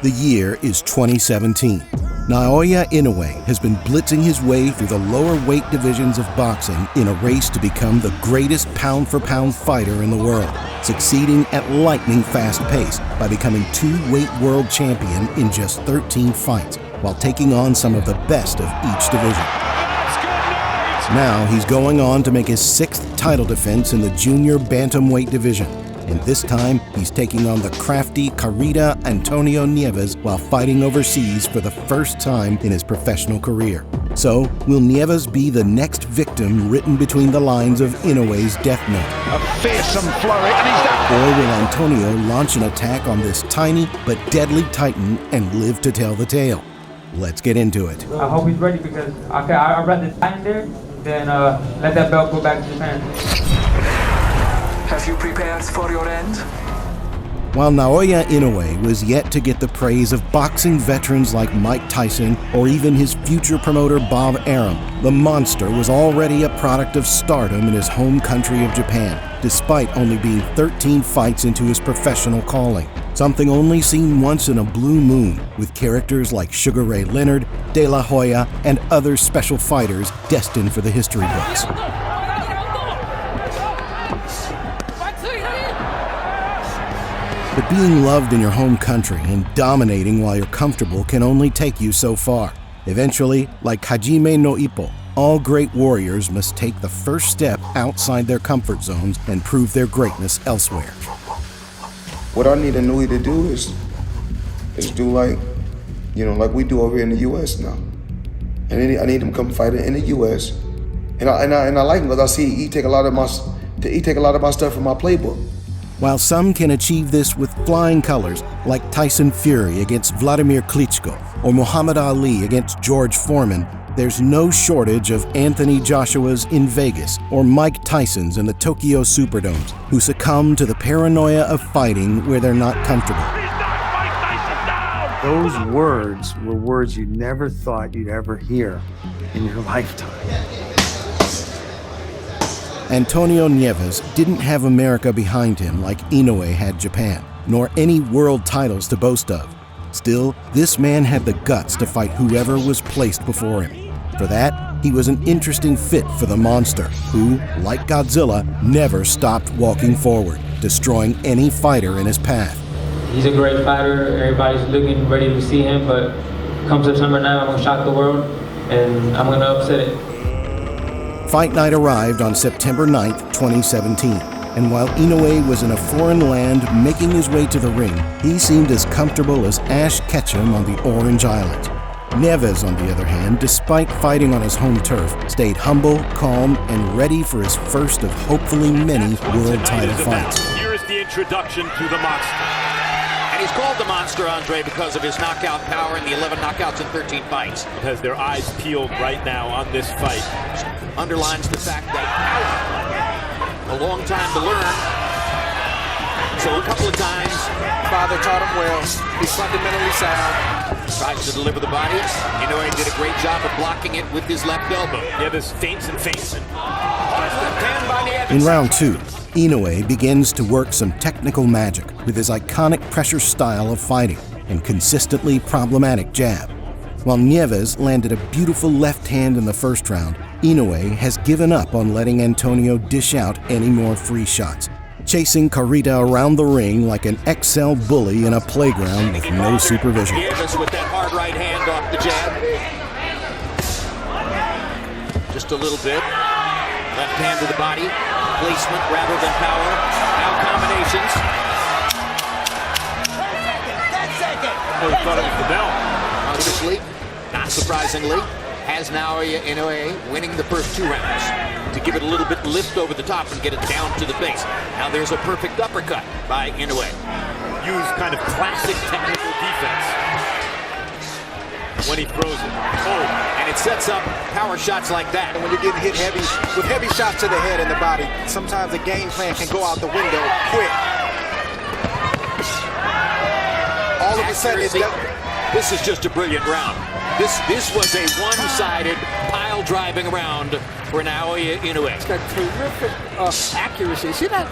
The year is 2017. Naoya Inoue has been blitzing his way through the lower weight divisions of boxing in a race to become the greatest pound-for-pound fighter in the world, succeeding at lightning-fast pace by becoming two-weight world champion in just 13 fights, while taking on some of the best of each division. Now he's going on to make his 6th title defense in the junior bantamweight division. And this time, he's taking on the crafty Carita Antonio Nieves while fighting overseas for the first time in his professional career. So, will Nieves be the next victim written between the lines of Inoue's death note? A fearsome flurry, and he's down. Or will Antonio launch an attack on this tiny but deadly titan and live to tell the tale? Let's get into it. I hope he's ready because I'd rather tighten there than let that belt go back to Japan. Have you prepared for your end? While Naoya Inoue was yet to get the praise of boxing veterans like Mike Tyson or even his future promoter Bob Arum, the monster was already a product of stardom in his home country of Japan, despite only being 13 fights into his professional calling. Something only seen once in a blue moon, with characters like Sugar Ray Leonard, De La Hoya, and other special fighters destined for the history books. But being loved in your home country and dominating while you're comfortable can only take you so far. Eventually, like Hajime no Ippo, all great warriors must take the first step outside their comfort zones and prove their greatness elsewhere. What I need Inoue to do is do like we do over here in the U.S. now. And I need him to come fight in the U.S. And I like him because I see he take a lot of my stuff from my playbook. While some can achieve this with flying colors, like Tyson Fury against Vladimir Klitschko or Muhammad Ali against George Foreman, there's no shortage of Anthony Joshua's in Vegas or Mike Tyson's in the Tokyo Superdomes who succumb to the paranoia of fighting where they're not comfortable. Those words were words you never thought you'd ever hear in your lifetime. Antonio Nieves didn't have America behind him like Inoue had Japan, nor any world titles to boast of. Still, this man had the guts to fight whoever was placed before him. For that, he was an interesting fit for the monster, who, like Godzilla, never stopped walking forward, destroying any fighter in his path. He's a great fighter. Everybody's looking ready to see him, but come September 9th, I'm going to shock the world, and I'm going to upset it. Fight night arrived on September 9th, 2017, and while Inoue was in a foreign land making his way to the ring, he seemed as comfortable as Ash Ketchum on the Orange Island. Nieves, on the other hand, despite fighting on his home turf, stayed humble, calm, and ready for his first of hopefully many world title fights. Here is the introduction to the monster. And he's called the monster, Andre, because of his knockout power and the 11 knockouts in 13 fights. Has their eyes peeled right now on this fight. Underlines the fact that a long time to learn. So a couple of times, Father taught him well. He's fundamentally sound. Tries to deliver the body. Inoue did a great job of blocking it with his left elbow. Nieves feints and feints. In round 2, Inoue begins to work some technical magic with his iconic pressure style of fighting and consistently problematic jab. While Nieves landed a beautiful left hand in the first round, Inoue has given up on letting Antonio dish out any more free shots, chasing Carita around the ring like an XL bully in a playground with no supervision. Nieves with that hard right hand off the jab. Just a little bit. Left hand to the body. Placement rather than power. Now combinations. Oh, he thought it was the bell. Obviously, not surprisingly, has Naoya Inoue winning the first 2 rounds to give it a little bit lift over the top and get it down to the base. Now there's a perfect uppercut by Inoue. Use kind of classic technical defense when he throws it. Oh, and it sets up power shots like that. And when you're getting hit heavy, with heavy shots to the head and the body, sometimes the game plan can go out the window quick. All of a sudden, this is just a brilliant round. This was a one-sided pile-driving round for Naoya Inoue. He's got terrific accuracy. See that?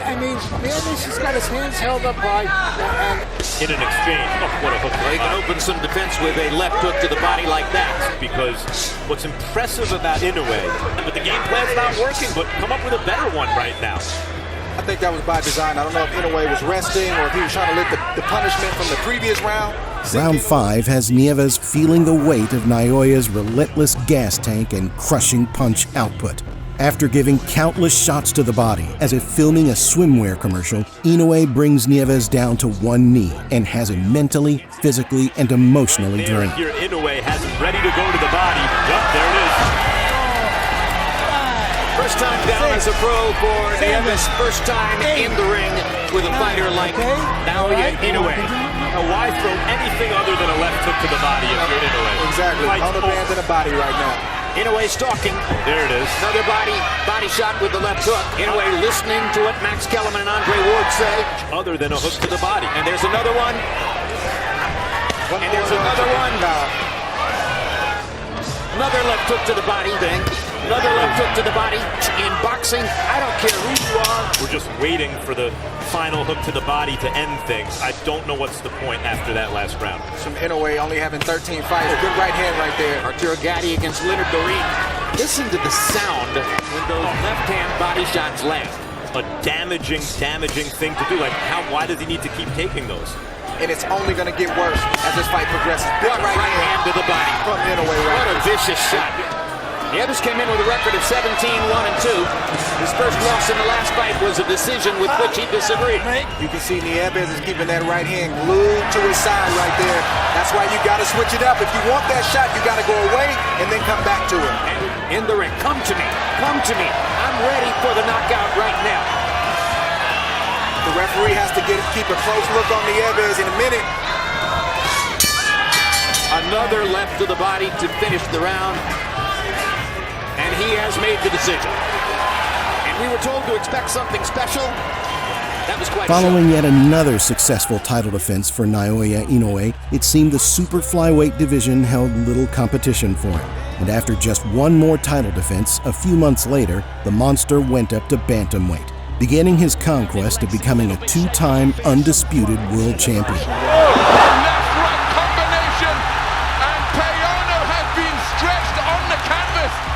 I mean, Nieves has got his hands held up high. And in an exchange. Oh, what a hook. Well, he can open some defense with a left hook to the body like that. Because what's impressive about Inoue, but the game plan's not working, but come up with a better one right now. I think that was by design. I don't know if Inoue was resting or if he was trying to lift the punishment from the previous round. Round 5 has Nieves feeling the weight of Naoya's relentless gas tank and crushing punch output. After giving countless shots to the body, as if filming a swimwear commercial, Inoue brings Nieves down to one knee and has him mentally, physically, and emotionally drained. Here, Inoue has him ready to go to the body. Yep, there it is. First time down as a pro for Nieves. First time in the ring with a fighter like Naoya Inoue. Now, why throw anything other than a left hook to the body if you're Inoue? Exactly. On the band and the body right now. Inoue stalking. There it is. Another body shot with the left hook. Inoue listening to what Max Kellerman and Andre Ward say. Other than a hook to the body. And there's another one. And there's another one. Another left hook to the body, then. Another left hook to the body. In boxing, I don't care who you are. We're just waiting for the final hook to the body to end things. I don't know what's the point after that last round. From Inoue only having 13 fights. Good right hand right there. Arturo Gatti against Leonard Dorin. Listen to the sound when those left-hand body shots land. A damaging thing to do. Like, why does he need to keep taking those? And it's only going to get worse as this fight progresses. Big right hand to the body. From Inoue right. What a vicious shot. Nieves came in with a record of 17-1-2. His first loss in the last fight was a decision with which he disagreed. You can see Nieves is keeping that right hand glued to his side right there. That's why you got to switch it up. If you want that shot, you got to go away and then come back to it. And in the ring, come to me, come to me. I'm ready for the knockout right now. The referee has to keep a close look on Nieves in a minute. Another left to the body to finish the round. And he has made the decision. And we were told to expect something special. That was quite Following yet another successful title defense for Naoya Inoue, it seemed the super flyweight division held little competition for him. And after just one more title defense, a few months later, the monster went up to bantamweight, beginning his conquest of becoming a two-time undisputed world champion.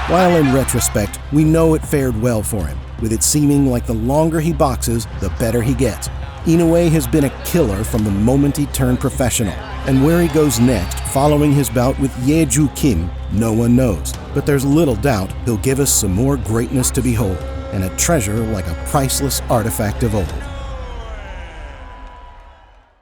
While in retrospect, we know it fared well for him, with it seeming like the longer he boxes, the better he gets. Inoue has been a killer from the moment he turned professional, and where he goes next, following his bout with Yeju Kim, no one knows. But there's little doubt he'll give us some more greatness to behold, and a treasure like a priceless artifact of old.